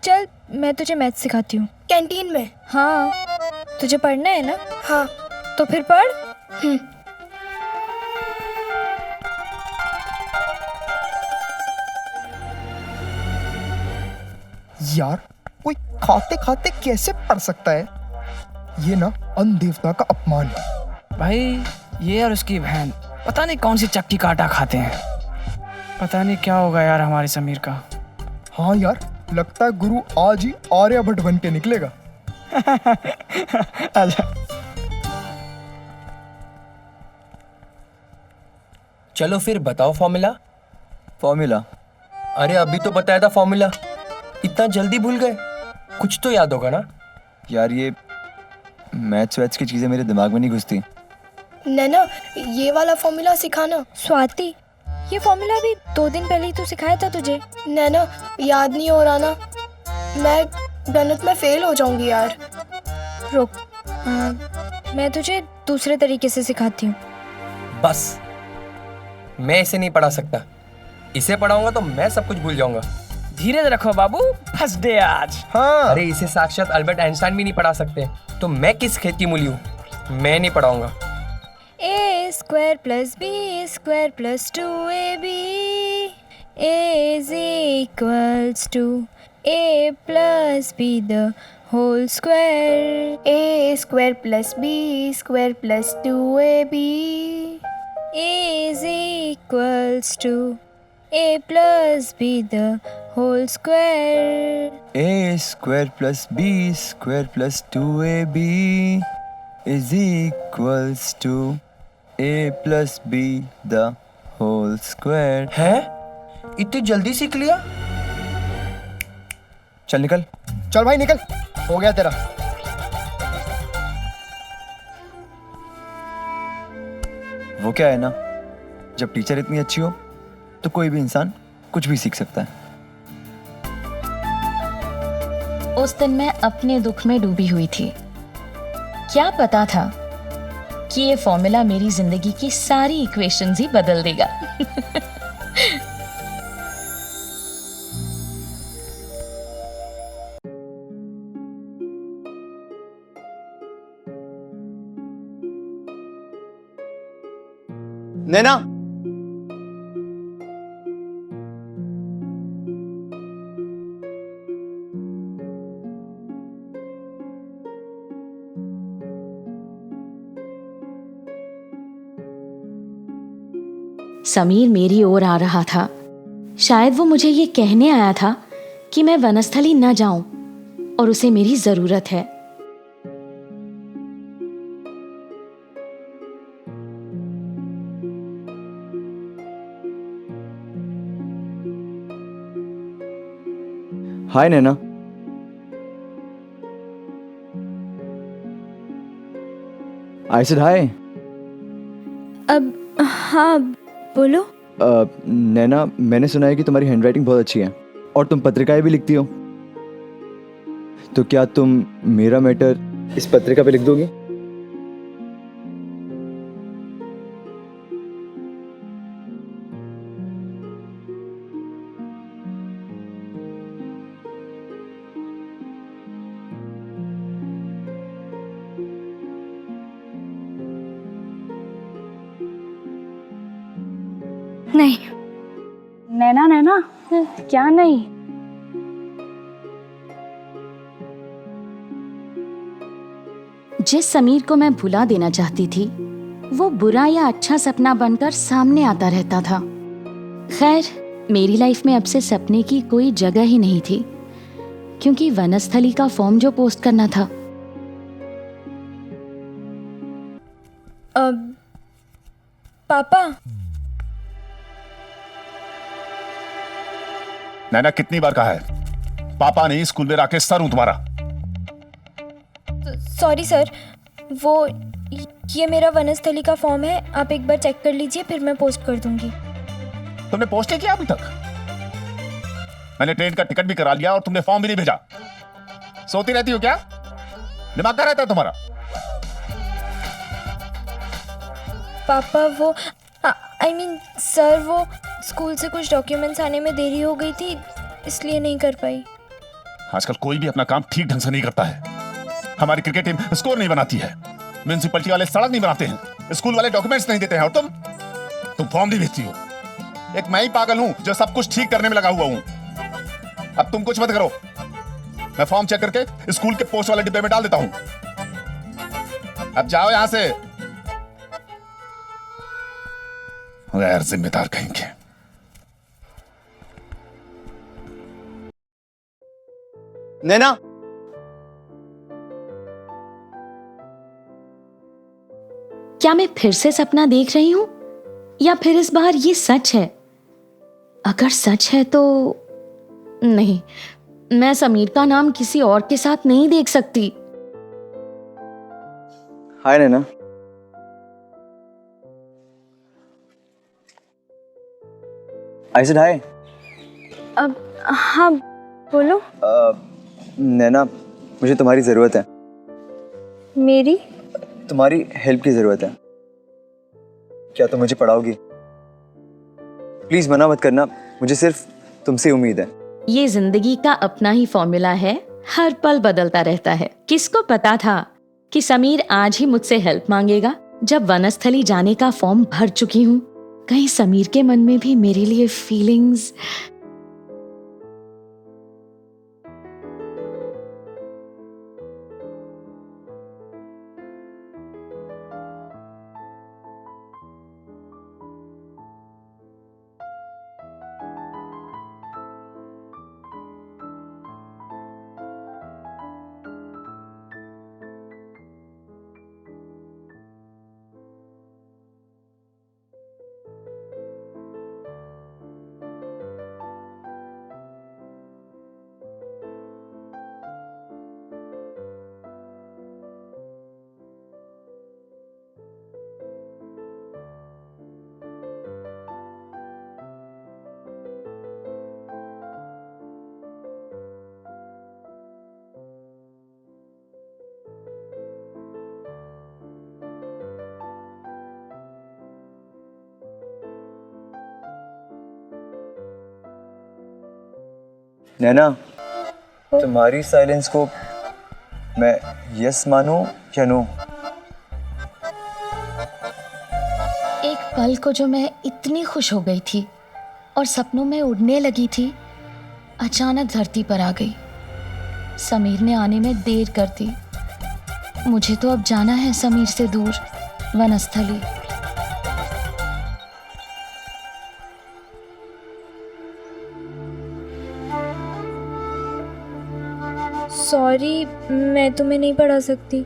चल मैं तुझे मैथ सिखाती हूँ। कैंटीन में? हाँ, तुझे पढ़ना है ना? हाँ। तो फिर पढ़। यार कोई खाते खाते कैसे पढ़ सकता है? ये ना अन्न देवता का अपमान है। भाई ये और उसकी बहन पता नहीं कौन सी चक्की काटा खाते हैं। पता नहीं क्या होगा यार हमारे समीर का। हाँ यार, लगता है गुरु आज ही आर्यभट्ट बन के निकलेगा। अच्छा चलो फिर बताओ फॉर्मूला। फॉर्मूला? अरे अभी तो बताया था फॉर्मूला, इतना जल्दी भूल गए? कुछ तो याद होगा ना? यार ये मैथ्स वैथ्स की चीज़ें मेरे दिमाग में नहीं घुसती। नैना ये वाला फॉर्मूला सिखाना। स्वाति, ये फॉर्मूला भी 2 दिन पहले ही तो सिखाया था तुझे। नैना याद नहीं हो रहा ना, मैं गणित में फेल हो जाऊंगी यार। रुक, मैं तुझे दूसरे तरीके से सिखाती हूँ। बस मैं इसे नहीं पढ़ा सकता, इसे पढ़ाऊंगा तो मैं सब कुछ भूल जाऊंगा। धीरे रखो बाबू, फंस दे आज। हाँ। अरे इसे साक्षात अल्बर्ट आइंस्टाइन भी नहीं पढ़ा सकते, तो मैं किस खेत की मूली हूँ? मैं नहीं पढ़ाऊंगा। a square plus b square plus 2ab is equals to a plus b the whole square. a square plus b square plus 2ab is equals to a plus b the whole square. a square plus b square plus 2ab is equals to a plus b the whole square. हैं? इतनी जल्दी सीख लिया? चल निकल। चल भाई निकल, हो गया तेरा। वो क्या है ना, जब टीचर इतनी अच्छी हो तो कोई भी इंसान कुछ भी सीख सकता है। उस दिन मैं अपने दुख में डूबी हुई थी। क्या पता था कि ये फॉर्मूला मेरी जिंदगी की सारी इक्वेशंस ही बदल देगा। नैना, समीर मेरी ओर आ रहा था। शायद वो मुझे ये कहने आया था कि मैं वनस्थली न जाऊं और उसे मेरी जरूरत है। Hi Naina. I said hi. अब हाँ बोलो। नैना, मैंने सुना है कि तुम्हारी हैंडराइटिंग बहुत अच्छी है और तुम पत्रिकाएं भी लिखती हो, तो क्या तुम मेरा मैटर इस पत्रिका पे लिख दोगी? नहीं। नैना नैना, क्या नहीं? जिस समीर को मैं भुला देना चाहती थी वो बुरा या अच्छा सपना बनकर सामने आता रहता था। खैर मेरी लाइफ में अब से सपने की कोई जगह ही नहीं थी, क्योंकि वनस्थली का फॉर्म जो पोस्ट करना था। पापा। नैना कितनी बार कहा है, पापा नहीं, स्कूल में आके सर हूं तुम्हारा। सॉरी सर, वो ये मेरा वनस्थली का फॉर्म है, आप एक बार चेक कर लीजिए, फिर मैं पोस्ट कर दूंगी। तुमने पोस्ट नहीं किया अभी तक? मैंने ट्रेन का टिकट भी करा लिया और तुमने फॉर्म भी नहीं भेजा। सोती रहती हो क्या? दिमाग का रहता है तुम्हारा? पापा वो आई मीन सर, वो स्कूल से कुछ डॉक्यूमेंट्स आने में देरी हो गई थी, इसलिए नहीं कर पाई। आजकल कोई भी अपना काम ठीक ढंग से नहीं करता है। हमारी क्रिकेट टीम स्कोर नहीं बनाती है, म्यूनिसिपैलिटी वाले सड़क नहीं बनाते हैं, स्कूल वाले डॉक्यूमेंट्स नहीं देते हैं, और तुम फॉर्म नहीं भेजती हो। एक मैं ही पागल हूं जो सब कुछ ठीक करने में लगा हुआ हूं। अब तुम कुछ मत करो, मैं फॉर्म चेक करके स्कूल के पोस्ट वाले डिब्बे में डाल देता हूं। अब जाओ यहां से, गैर जिम्मेदार कहेंगे। नैना, क्या मैं फिर से सपना देख रही हूं या फिर इस बार ये सच है? अगर सच है तो नहीं, मैं समीर का नाम किसी और के साथ नहीं देख सकती। Hi Naina. I said hi. अब हाँ बोलो। नैना, मुझे तुम्हारी ज़रूरत है। मेरी? तुम्हारी हेल्प की ज़रूरत है। क्या तुम मुझे पढ़ाओगी? प्लीज़ मना मत करना, मुझे सिर्फ तुमसे उम्मीद है। ये जिंदगी का अपना ही फॉर्मूला है, हर पल बदलता रहता है। किसको पता था कि समीर आज ही मुझसे हेल्प मांगेगा। जब वनस्थली जाने का फॉर्म भर चुकी हूँ, कहीं समीर के मन में भी मेरे लिए फीलिंग्स। नैना, तुम्हारी साइलेंस को मैं यस मानूं या नो? एक पल को जो मैं इतनी खुश हो गई थी और सपनों में उड़ने लगी थी, अचानक धरती पर आ गई। समीर ने आने में देर कर दी। मुझे तो अब जाना है समीर से दूर, वनस्थली। सॉरी, मैं तुम्हें नहीं पढ़ा सकती।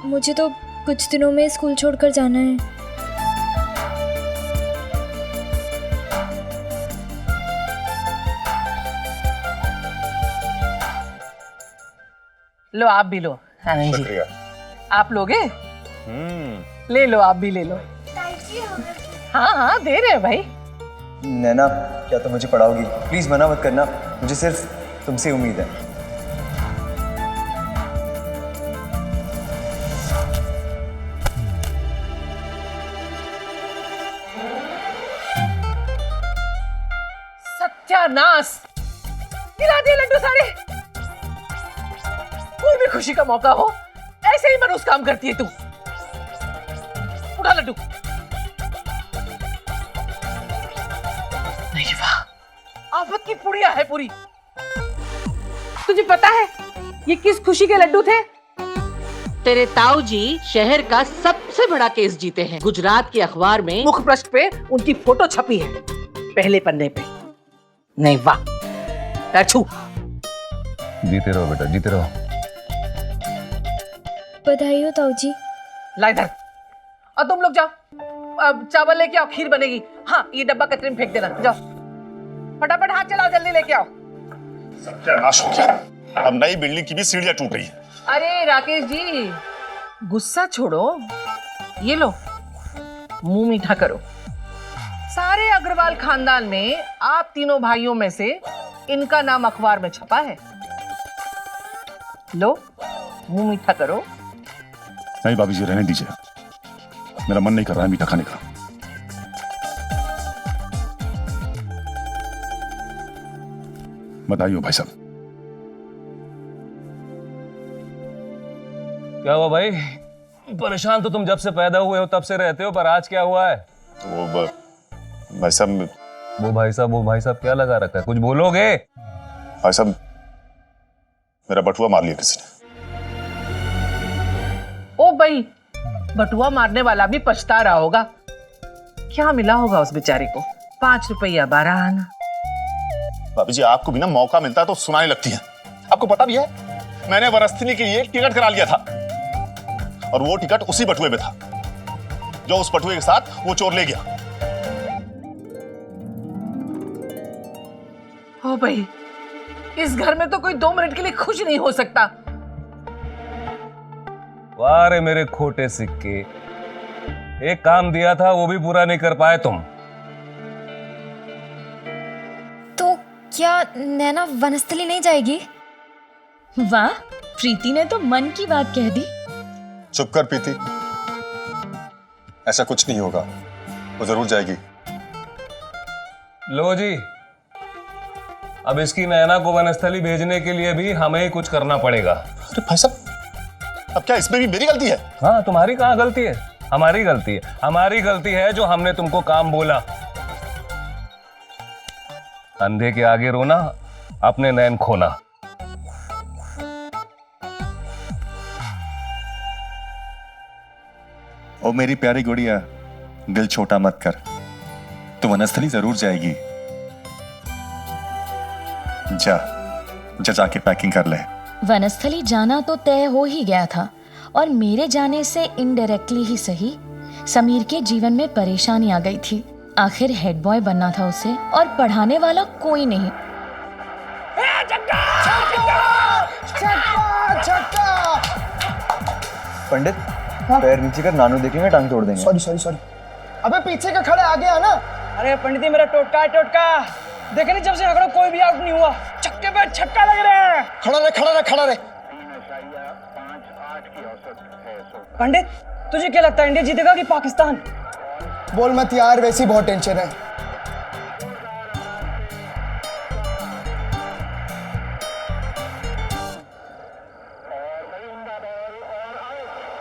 मुझे तो कुछ दिनों में स्कूल छोड़कर जाना है। लो आप भी लो। हाँ नहीं जी, आप लोगे? ले लो, आप भी ले लो। हाँ हाँ दे रहे हैं भाई। नैना, क्या तुम मुझे पढ़ाओगी? प्लीज़ मना मत करना, मुझे सिर्फ तुमसे उम्मीद है। सत्यानाश, गिरा दिए लड्डू सारे। कोई भी खुशी का मौका हो, ऐसे ही मनूस काम करती है तू। उठा लड्डू। नहीं वाह, आफत की पुड़िया है पूरी। तुझे पता है ये किस खुशी के लड्डू थे? तेरे ताऊ जी शहर का सबसे बड़ा केस जीते हैं। गुजरात के अखबार में मुख पृष्ठ पे उनकी फोटो छपी है, पहले पन्ने पे। नहीं वाह, छू। जीते रहो बेटा, जीते रहो। बधाई हो ताऊ जी। ला इधर। और तुम लोग जाओ, अब चावल लेके आओ, खीर बनेगी। हाँ ये डब्बा कचरे में फेंक देना। जाओ फटाफट, हाथ चलाओ, जल्दी लेके आओ। सत्यानाश हो गया, अब नई बिल्डिंग की भी सीढ़ियां टूट रही है। अरे राकेश जी, गुस्सा छोड़ो, ये लो मुंह मीठा करो। सारे अग्रवाल खानदान में आप तीनों भाइयों में से इनका नाम अखबार में छपा है। लो मुंह मीठा करो। नहीं भाभी जी, रहने दीजिए, मेरा मन नहीं कर रहा है मीठा खाने का। बताइए भाई साहब। क्या हुआ भाई? परेशान तो तुम जब से पैदा हुए हो तब से रहते हो, पर आज क्या हुआ है? वो भाई साहब, वो भाई साहब क्या लगा रखा है? कुछ बोलोगे? भाई साहब, मेरा बटुआ मार लिया किसी ने। ओ भाई, बटुआ मारने वाला भी पछता रहा होगा। क्या मिला होगा उस बेचारे को? 5 रुपया 12 आना। भाभी जी, आपको भी ना मौका मिलता है तो सुनाने लगती है। आपको पता भी है, मैंने वरस्थली के लिए एक टिकट करा लिया था, और वो टिकट उसी बटुए में था जो उस बटुए के साथ वो चोर ले गया। ओ भाई, इस घर में तो कोई 2 मिनट के लिए खुश नहीं हो सकता। वाह रे मेरे खोटे सिक्के, एक काम दिया था वो भी पूरा नहीं कर पाए तुम। तो क्या नैना वनस्थली नहीं जाएगी? वाह, प्रीति ने तो मन की बात कह दी। चुप कर प्रीति, ऐसा कुछ नहीं होगा, वो जरूर जाएगी। लो जी, अब इसकी नैना को वनस्थली भेजने के लिए भी हमें ही कुछ करना पड़ेगा। अरे भाई साहब, अब क्या इसमें भी मेरी गलती है? हाँ, तुम्हारी कहाँ गलती है? हमारी गलती है। हमारी गलती है जो हमने तुमको काम बोला। अंधे के आगे रोना, अपने नैन खोना। ओ मेरी प्यारी गुड़िया, दिल छोटा मत कर, तो वनस्थली जरूर जाएगी। जाके पैकिंग कर ले। वनस्थली जाना तो तय हो ही गया था, और मेरे जाने से इनडायरेक्टली ही सही समीर के जीवन में परेशानी आ गई थी। आखिर हेड बॉय बनना था उसे, और पढ़ाने वाला कोई नहीं। पंडित, पैर नीचे कर, नानू देखेंगे टांग तोड़ देंगे। सॉरी। अबे पीछे का खड़े आगे आना। अरे पंडित जी, मेरा टोटका है, टोटका। देखे नहीं, जब से झगड़ा कोई भी आउट नहीं हुआ। छक्के पे छक्का लग रहा है। खड़ा रहे। पंडित, तुझे क्या लगता है, इंडिया जीतेगा कि पाकिस्तान? बोल मत यार, वैसी बहुत टेंशन है।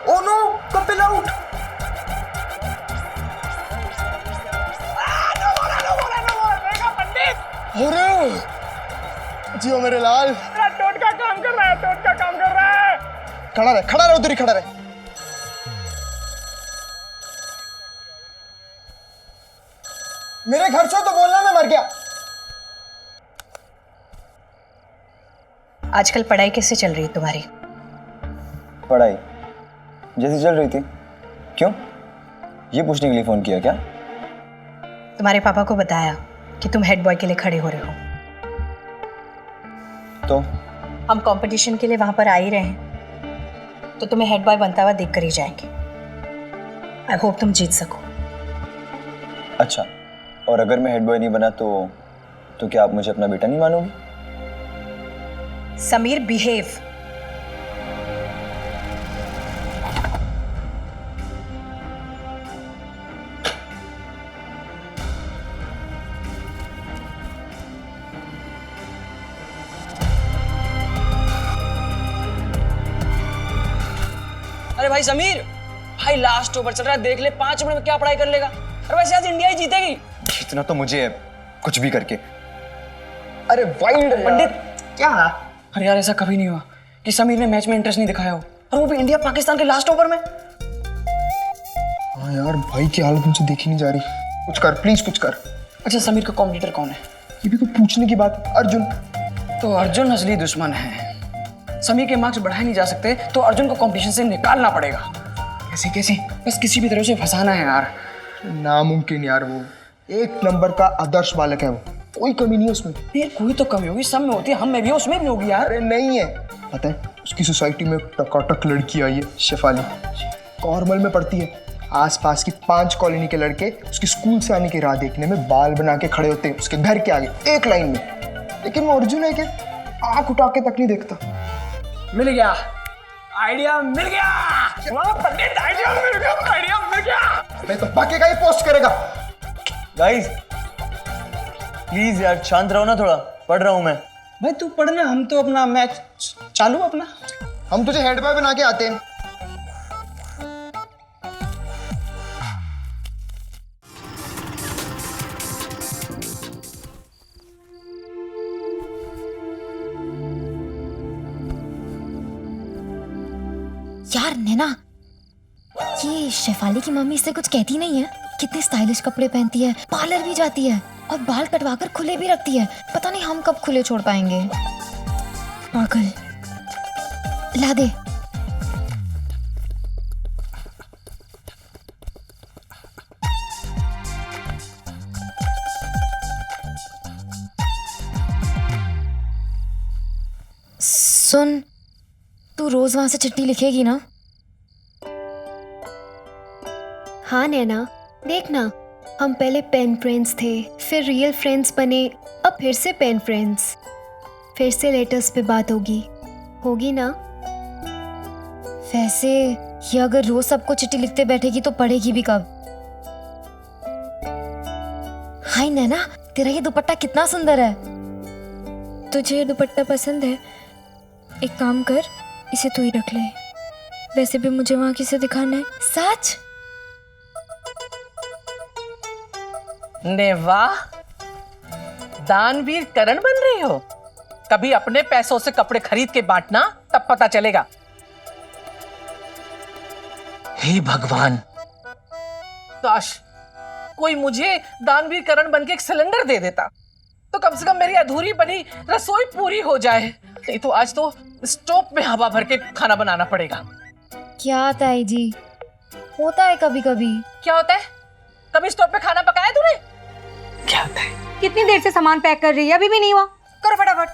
Oh no, Kapil out. अरे जियो मेरे लाल। मेरा टोटका काम कर रहा है। खड़ा रहे, उधर ही खड़ा रहे। मेरे घर से तो बोलना मैं मर गया। आजकल पढ़ाई कैसे चल रही है तुम्हारी? पढ़ाई जैसी चल रही थी। क्यों, ये पूछने के लिए फोन किया क्या? तुम्हारे पापा को बताया कि तुम हेड बॉय के लिए खड़े हो रहे हो। तो हम कंपटीशन के लिए वहां पर आ ही रहे हैं, तो तुम्हें हेड बॉय बनता हुआ देख कर ही जाएंगे। आई होप तुम जीत सको। अच्छा, और अगर मैं हेड बॉय नहीं बना तो क्या आप मुझे अपना बेटा नहीं मानोगी? समीर, बिहेव। अरे भाई समीर, भाई लास्ट ओवर चल रहा है, देख ले 5 मिनट में क्या पढ़ाई कर लेगा। और वैसे आज इंडिया ही जीतेगी। जीतना तो मुझे है, कुछ भी करके। अरे वाइल्ड पंडित, क्या? अरे यार, ऐसा कभी नहीं हुआ कि समीर ने मैच में इंटरेस्ट नहीं दिखाया हो, और वो भी इंडिया पाकिस्तान के लास्ट ओवर में। हाँ यार, भाई की हालत मुझे देखी नहीं जा रही। कुछ कर प्लीज, कुछ कर। अच्छा, समीर का कॉम्पिटिटर कौन है? ये भी तो पूछने की बात है। अर्जुन। तो अर्जुन असली दुश्मन है। समीर के मार्क्स बढ़ाए नहीं जा सकते, तो अर्जुन को कंपटीशन से निकालना पड़ेगा। कैसे? बस किसी भी तरह से फंसाना है यार। नामुमकिन यार, वो एक नंबर का आदर्श बालक है, वो कोई कमी नहीं है उसमें। ये कोई तो कमी होगी, सब में होती है, हम में भी है, उसमें भी होगी यार। अरे नहीं है, पता है उसकी सोसाइटी में टकाटक लड़की आई है, शेफाली, कॉर्मल में पढ़ती है। आसपास की 5 कॉलोनी के लड़के उसके स्कूल से आने की राह देखने में बाल बना के खड़े होते हैं उसके घर के आगे एक लाइन में। लेकिन वो अर्जुन है कि आंख उठा के तक नहीं देखता। मिल गया आइडिया, मिल गया। पंडित, आइडिया मिल गया। मैं तो पक्के का ही पोस्ट करेगा। गाइस प्लीज यार, शांत रहो ना थोड़ा, पढ़ रहा हूं मैं। भाई तू पढ़ना, हम तो अपना मैच चालू अपना। हम तुझे हेड बॉय बना के आते हैं। यार नैना, ये शेफाली की मम्मी इससे कुछ कहती नहीं है? कितने स्टाइलिश कपड़े पहनती है, पार्लर भी जाती है और बाल कटवाकर खुले भी रखती है। पता नहीं हम कब खुले छोड़ पाएंगे। पागल। ला दे। सुन, तू रोज वहां से चिट्ठी लिखेगी ना? हाँ नैना, देखना, हम पहले पेन फ्रेंड्स थे, फिर रियल फ्रेंड्स बने, अब फिर से पेन फ्रेंड्स, फिर से लेटर्स पे बात होगी ना? वैसे ये अगर रोज सबको चिट्ठी लिखते बैठेगी तो पढ़ेगी भी कब? हाय नैना, तेरा ये दुपट्टा कितना सुंदर है। तुझे ये दुपट्टा पसंद है? एक काम कर, इसे तू ही रख ले। वैसे भी मुझे वहां किसे दिखाना है। सच? ने वाह, दानवीर करण बन रही हो। कभी अपने पैसों से कपड़े खरीद के बांटना, तब पता चलेगा। हे भगवान, काश कोई मुझे दानवीर करण बन के एक सिलेंडर दे देता, तो कम से कम मेरी अधूरी बनी रसोई पूरी हो जाए। नहीं तो आज तो स्टोव में हवा भर के खाना बनाना पड़ेगा। क्या ताई जी, होता है कभी कभी। क्या होता है? कभी स्टोव पे खाना पकाया तूने? क्या होता है? कितनी देर से सामान पैक कर रही है, अभी भी नहीं हुआ? करो फटाफट।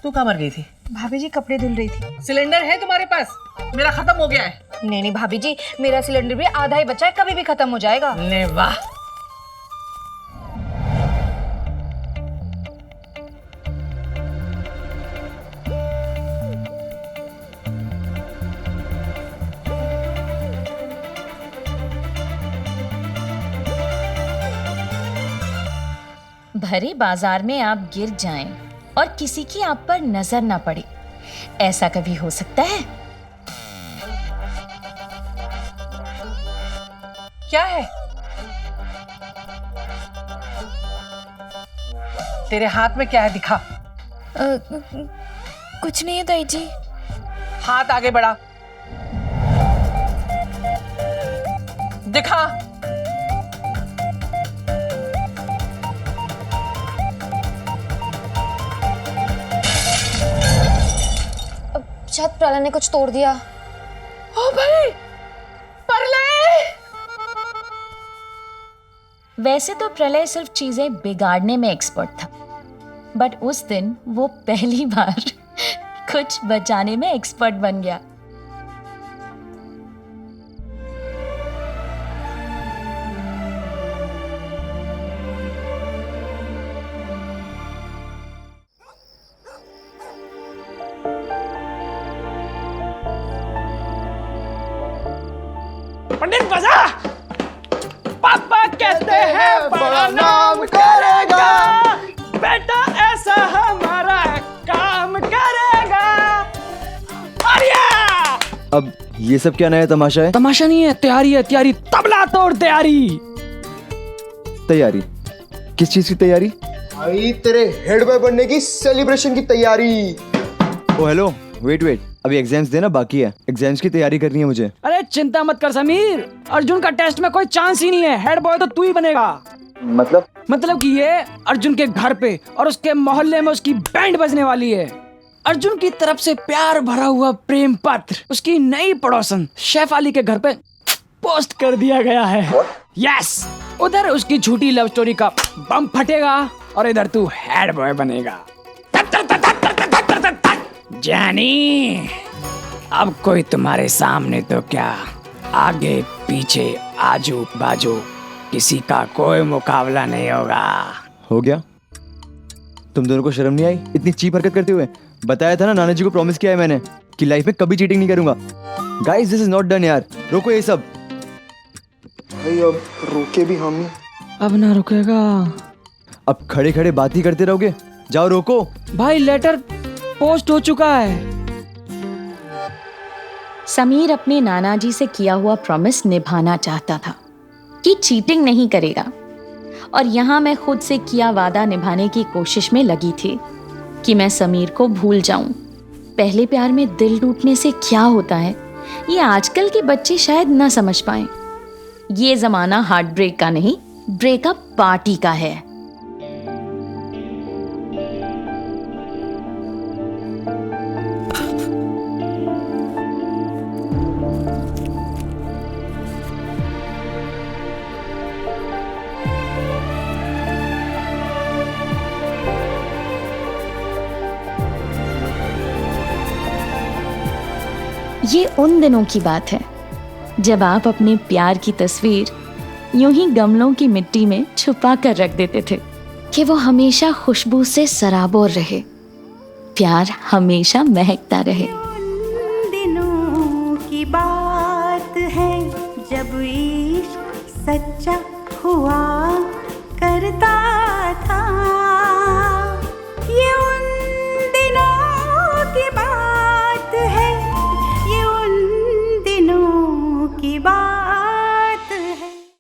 तू कहाँ मर गई थी? भाभी जी कपड़े धुल रही थी। सिलेंडर है तुम्हारे पास? मेरा खत्म हो गया है। नहीं भाभी जी, मेरा सिलेंडर भी आधा ही बचा है, कभी भी खत्म हो जाएगा। ने वाह, भरे बाजार में आप गिर जाएं और किसी की आप पर नजर ना पड़े, ऐसा कभी हो सकता है? क्या है? तेरे हाथ में क्या है, दिखा। कुछ नहीं है ताई जी। हाथ आगे बढ़ा, दिखा। शायद प्रलय ने कुछ तोड़ दिया। ओ भाई, प्रलय! वैसे तो प्रलय सिर्फ चीजें बिगाड़ने में एक्सपर्ट था, बट उस दिन वो पहली बार कुछ बचाने में एक्सपर्ट बन गया। पंडित बजा, पापा कहते हैं बड़ा नाम करेगा, बेटा ऐसा हमारा काम करेगा। अब ये सब क्या नया तमाशा है? तमाशा नहीं है, तैयारी है, तैयारी। तबला तोड़ तैयारी। तैयारी? किस चीज की तैयारी? भाई तेरे हेड बॉय बनने की सेलिब्रेशन की तैयारी। ओ हेलो, वेट, अभी एग्जाम्स देना बाकी है, एग्जाम्स की तैयारी करनी है मुझे। अरे चिंता मत कर समीर, अर्जुन का टेस्ट में कोई चांस ही नहीं है। हेड बॉय तो तू ही बनेगा। मतलब कि ये अर्जुन के घर पे और उसके मोहल्ले में उसकी बैंड बजने वाली है। अर्जुन की तरफ से प्यार भरा हुआ प्रेम पत्र उसकी नई पड़ोसन शेफाली के घर पे पोस्ट कर दिया गया है। यस, उधर उसकी झूठी लव स्टोरी का बम फटेगा और इधर तू हेड बॉय बनेगा। जानी, अब कोई तुम्हारे सामने तो क्या, आगे पीछे आजू बाजू किसी का कोई मुकाबला नहीं होगा। हो गया? तुम दोनों को शर्म नहीं आई इतनी चीप हरकत करते हुए? बताया था ना, नाना जी को प्रॉमिस किया है मैंने कि लाइफ में कभी चीटिंग नहीं करूंगा। Guys this is not done यार, रोको ये सब। भाई अब रोके भी हम ही। अब ना रुकेगा। अब खड़े खड़े बात ही करते रहोगे जाओ रोको। भाई लेटर पोस्ट हो चुका है। समीर अपने नाना जी से किया हुआ प्रॉमिस निभाना चाहता था कि चीटिंग नहीं करेगा, और यहाँ मैं खुद से किया वादा निभाने की कोशिश में लगी थी कि मैं समीर को भूल जाऊं। पहले प्यार में दिल टूटने से क्या होता है ये आजकल के बच्चे शायद न समझ पाएं। ये जमाना हार्ट ब्रेक का नहीं, ब्रेकअप पार्टी का है। ये उन दिनों की बात है जब आप अपने प्यार की तस्वीर यूं ही गमलों की मिट्टी में छुपा कर रख देते थे कि वो हमेशा खुशबू से सराबोर रहे, प्यार हमेशा महकता रहे। उन दिनों की बात है जब इश्क सच्चा हुआ